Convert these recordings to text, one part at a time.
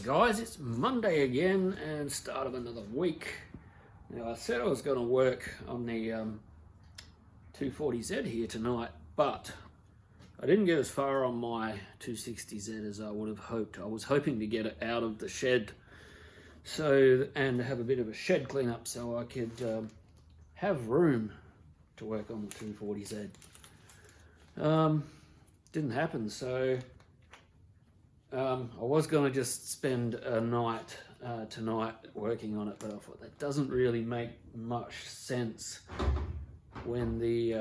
guys, it's Monday again and start of another week. Now I said I was going to work on the 240Z here tonight, but I didn't get as far on my 260Z as I would have hoped. I was hoping to get it out of the shed and have a bit of a shed cleanup so I could have room to work on the 240Z. Didn't happen, so I was going to just spend a night tonight working on it, but I thought that doesn't really make much sense when the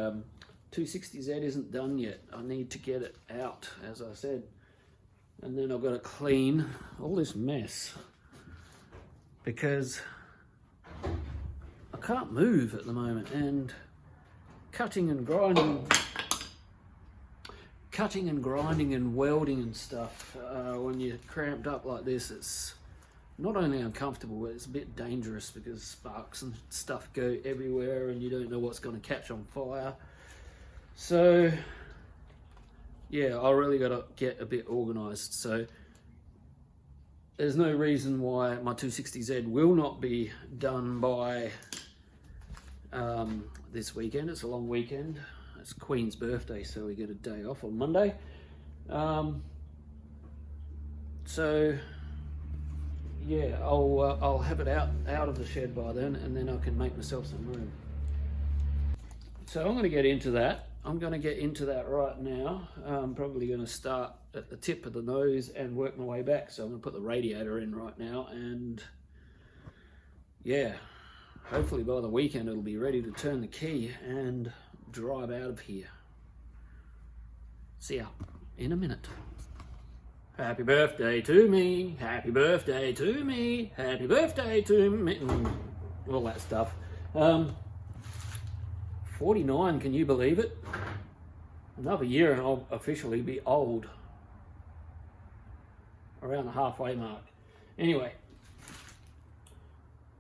260Z isn't done yet. I need to get it out, as I said, and then I've got to clean all this mess because I can't move at the moment, and cutting and grinding and welding and stuff, when you're cramped up like this, it's not only uncomfortable, but it's a bit dangerous because sparks and stuff go everywhere and you don't know what's going to catch on fire. So yeah, I really got to get a bit organized. So there's no reason why my 260Z will not be done by this weekend. It's a long weekend. It's Queen's birthday, so we get a day off on Monday. So yeah, I'll have it out of the shed by then, and then I can make myself some room. So I'm going to get into that. I'm going to get into that right now. I'm probably going to start at the tip of the nose and work my way back. So I'm going to put the radiator in right now, and yeah, hopefully by the weekend it'll be ready to turn the key and drive out of here. See ya in a minute. Happy birthday to me, happy birthday to me, happy birthday to me, all that stuff. 49, can you believe it? Another year and I'll officially be old. Around the halfway mark. Anyway,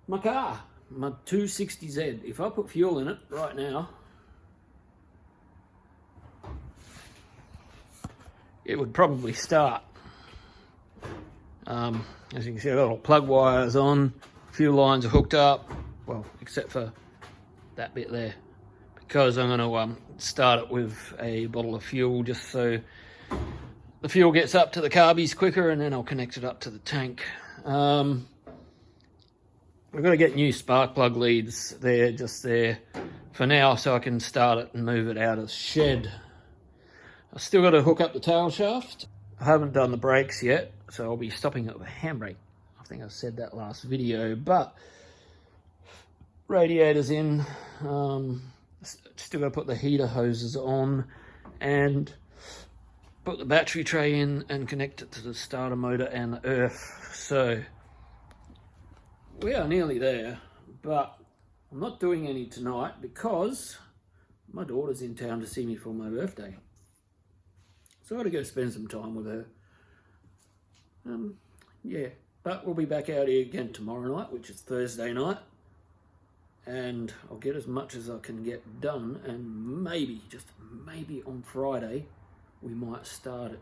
my car, my 260Z, if I put fuel in it right now, it would probably start. As you can see, I've got all plug wires on, fuel lines are hooked up, well, except for that bit there, because I'm going to start it with a bottle of fuel just so the fuel gets up to the carbies quicker, and then I'll connect it up to the tank. We've got to get new spark plug leads there, just there for now, so I can start it and move it out of the shed. I've still got to hook up the tail shaft. I haven't done the brakes yet, so I'll be stopping it with a handbrake. I think I said that last video, but radiator's in. Still got to put the heater hoses on and put the battery tray in and connect it to the starter motor and the earth. So we are nearly there, but I'm not doing any tonight because my daughter's in town to see me for my birthday. So I got to go spend some time with her. Yeah, but we'll be back out here again tomorrow night, which is Thursday night. And I'll get as much as I can get done, and maybe, just maybe on Friday, we might start it.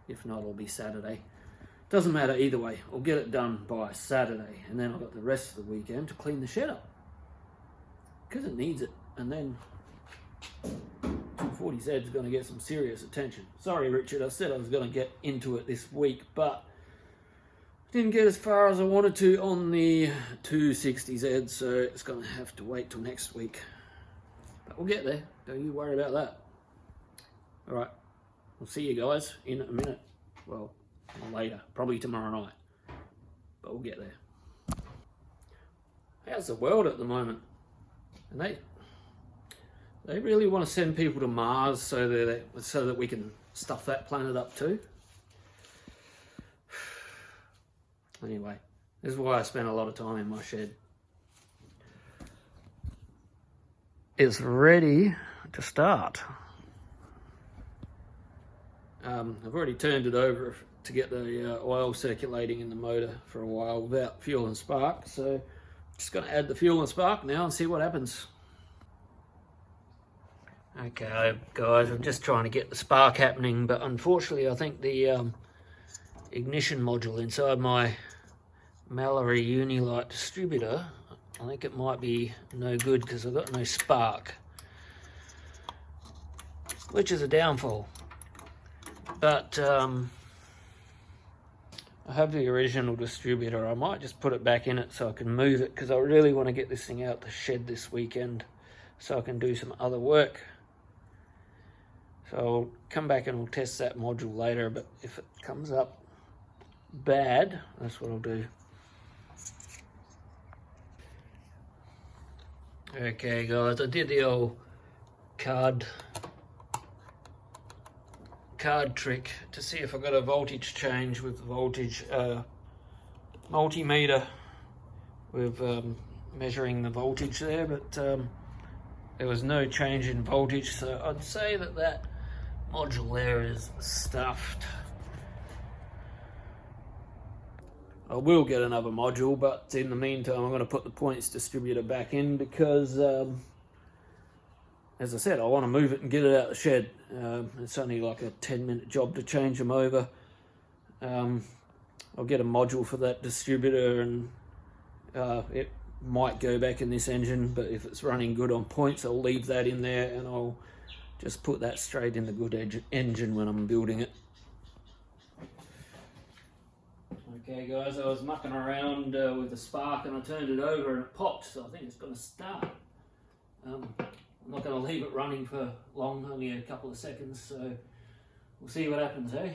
If not, it'll be Saturday. Doesn't matter either way. I'll get it done by Saturday, and then I've got the rest of the weekend to clean the shed up. Because it needs it, and then 240Z is going to get some serious attention. Sorry, Richard, I said I was going to get into it this week, but didn't get as far as I wanted to on the 260Z, so it's going to have to wait till next week. But we'll get there. Don't you worry about that. All right, we'll see you guys in a minute. Well, later, probably tomorrow night, but we'll get there. How's the world at the moment? And they really want to send people to Mars so that we can stuff that planet up too. Anyway, this is why I spend a lot of time in my shed. It's ready to start. I've already turned it over to get the oil circulating in the motor for a while without fuel and spark. So just going to add the fuel and spark now and see what happens. Okay, guys, I'm just trying to get the spark happening, but unfortunately I think the ignition module inside my Mallory Unilight distributor, I think it might be no good because I've got no spark, which is a downfall. But I have the original distributor. I might just put it back in it so I can move it, because I really want to get this thing out the shed this weekend so I can do some other work. So I'll come back and we'll test that module later, but if it comes up bad, that's what I'll do. Okay guys, I did the old card trick to see if I got a voltage change with the voltage multimeter with measuring the voltage there, but there was no change in voltage, so I'd say that that module there is stuffed. I will get another module, but in the meantime I'm going to put the points distributor back in because as I said, I want to move it and get it out of the shed. It's only like a 10-minute job to change them over. I'll get a module for that distributor, and it might go back in this engine, but if it's running good on points, I'll leave that in there and I'll just put that straight in the good engine when I'm building it. Okay guys, I was mucking around with the spark and I turned it over and it popped, so I think it's going to start. I'm not going to leave it running for long, only a couple of seconds, so we'll see what happens, eh?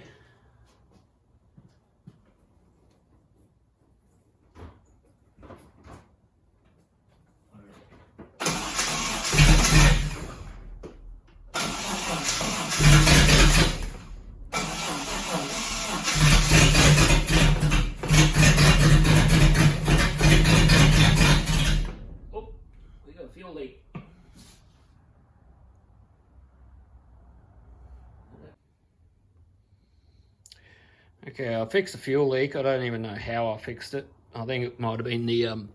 Oh, we got a fuel leak. Okay, I fixed the fuel leak. I don't even know how I fixed it. I think it might have been the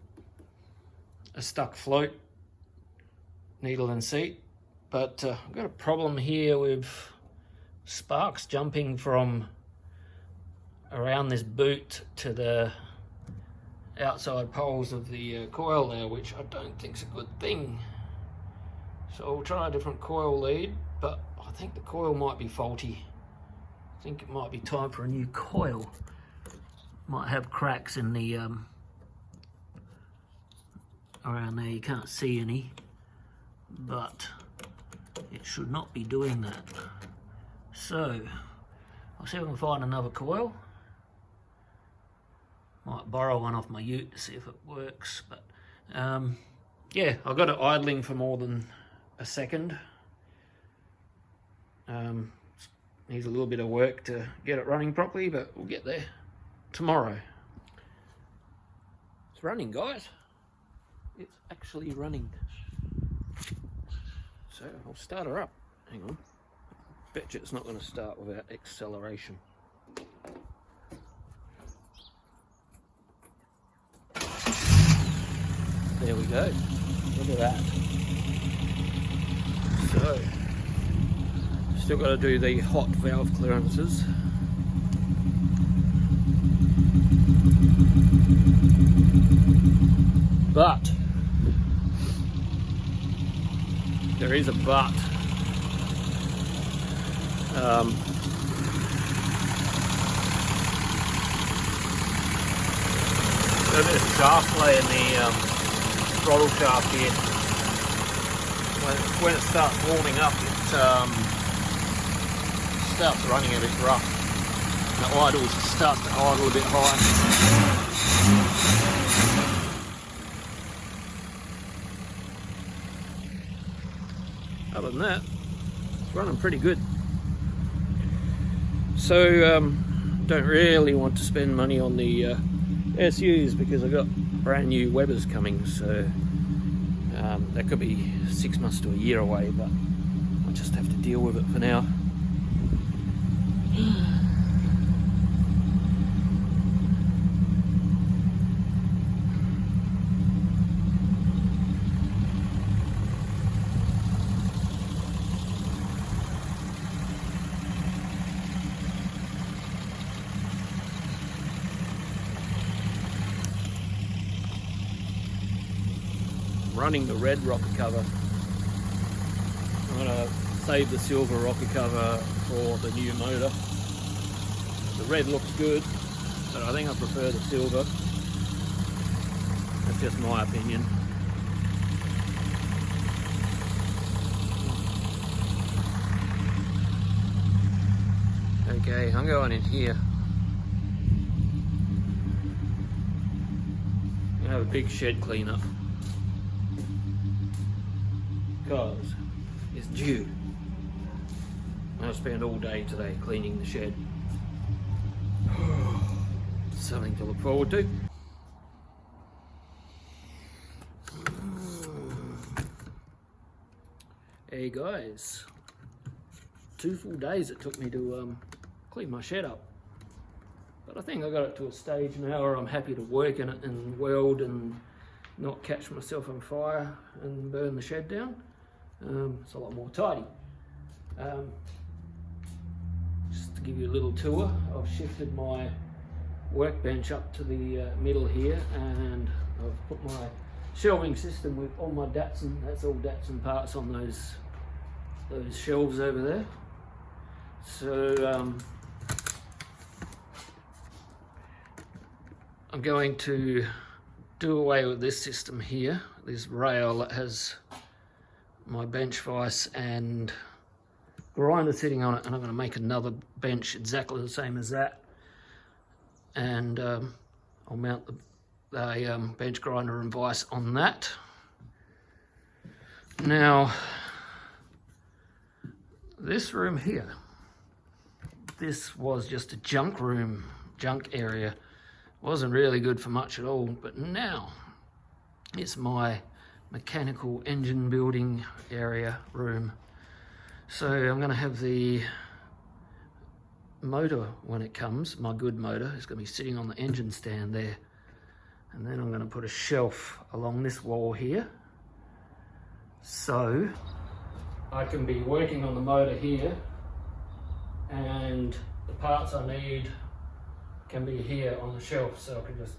a stuck float, needle and seat. But I've got a problem here with sparks jumping from around this boot to the outside poles of the coil there, which I don't think is a good thing. So I'll try a different coil lead, but I think the coil might be faulty. I think it might be time for a new coil. Might have cracks in the around there. You can't see any, but it should not be doing that. So I'll see if I can find another coil. Might borrow one off my ute to see if it works, but yeah, I got it idling for more than a second. Needs a little bit of work to get it running properly, but we'll get there tomorrow. It's running, guys. It's actually running. So I'll start her up. Hang on. Bet you it's not going to start without acceleration. There we go. Look at that. So, still got to do the hot valve clearances. But there is a but. Got a bit of shaft lay in the throttle shaft here. When it starts warming up, it starts running a bit rough. The idle starts to idle a bit high. Other than that, it's running pretty good. So don't really want to spend money on the SUs because I've got brand new Webers coming, so that could be 6 months to a year away, but I'll just have to deal with it for now. running the red rocker cover. I'm going to save the silver rocker cover for the new motor. The red looks good, but I think I prefer the silver. That's just my opinion. Okay, I'm going in here. I'm going to have a big shed cleanup because it's due. I'll spend all day today cleaning the shed. Something to look forward to. Hey guys, 2 full days it took me to clean my shed up, but I think I got it to a stage now where I'm happy to work in it and weld and not catch myself on fire and burn the shed down. It's a lot more tidy. Just to give you a little tour, I've shifted my workbench up to the middle here, and I've put my shelving system with all my Datsun, that's all Datsun parts on those shelves over there. So I'm going to do away with this system here, this rail that has my bench vise and grinder sitting on it, and I'm going to make another bench exactly the same as that, and I'll mount the bench grinder and vise on that. Now this room here, this was just a junk room, junk area. Wasn't really good for much at all, but now it's my mechanical engine building area room. So I'm going to have the motor when it comes, my good motor, is going to be sitting on the engine stand there. And then I'm going to put a shelf along this wall here. So I can be working on the motor here, and the parts I need can be here on the shelf, so I can just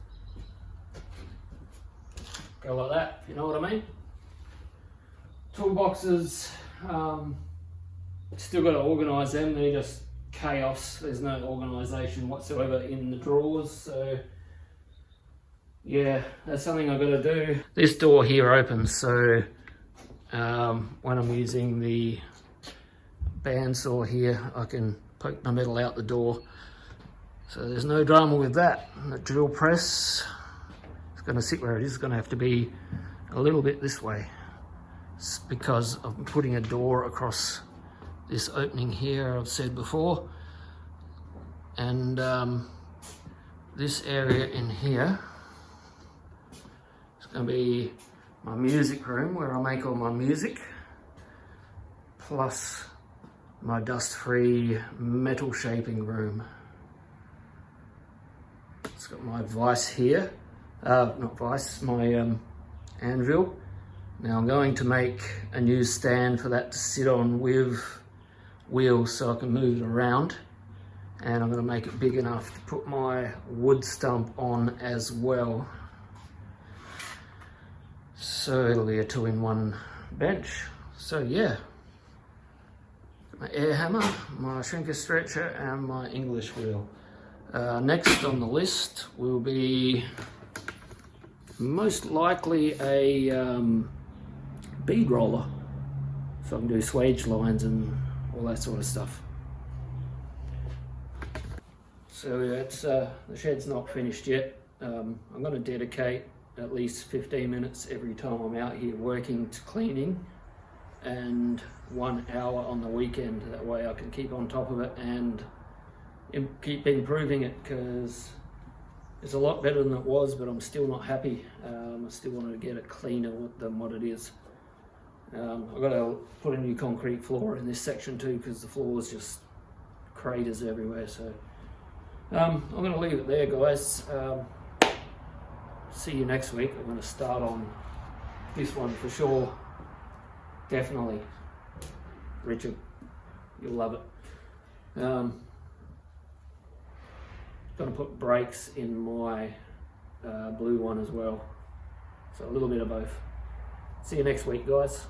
go like that, if you know what I mean. Toolboxes, still got to organise them, they're just chaos. There's no organisation whatsoever in the drawers, so yeah, that's something I've got to do. This door here opens, so when I'm using the bandsaw here, I can poke my metal out the door. So there's no drama with that. And the drill press is going to sit where it is. It's going to have to be a little bit this way. It's because I'm putting a door across this opening here, I've said before. And this area in here is going to be my music room where I make all my music, plus my dust-free metal shaping room. It's got my vise here, not vise, my anvil. Now I'm going to make a new stand for that to sit on with wheels so I can move it around, and I'm going to make it big enough to put my wood stump on as well. So it'll be a 2-in-1 bench. So yeah, my air hammer, my shrinker stretcher, and my English wheel. Next on the list will be most likely a bead roller, so I can do swage lines and all that sort of stuff. So that's the shed's not finished yet. I'm going to dedicate at least 15 minutes every time I'm out here working to cleaning, and 1 hour on the weekend. That way I can keep on top of it and keep improving it, because it's a lot better than it was, but I'm still not happy. I still want to get it cleaner than what it is. I've got to put a new concrete floor in this section too, because the floor is just craters everywhere. So I'm going to leave it there, guys. See you next week. I'm going to start on this one for sure. Definitely. Richard, you'll love it. Going to put brakes in my blue one as well. So a little bit of both. See you next week, guys.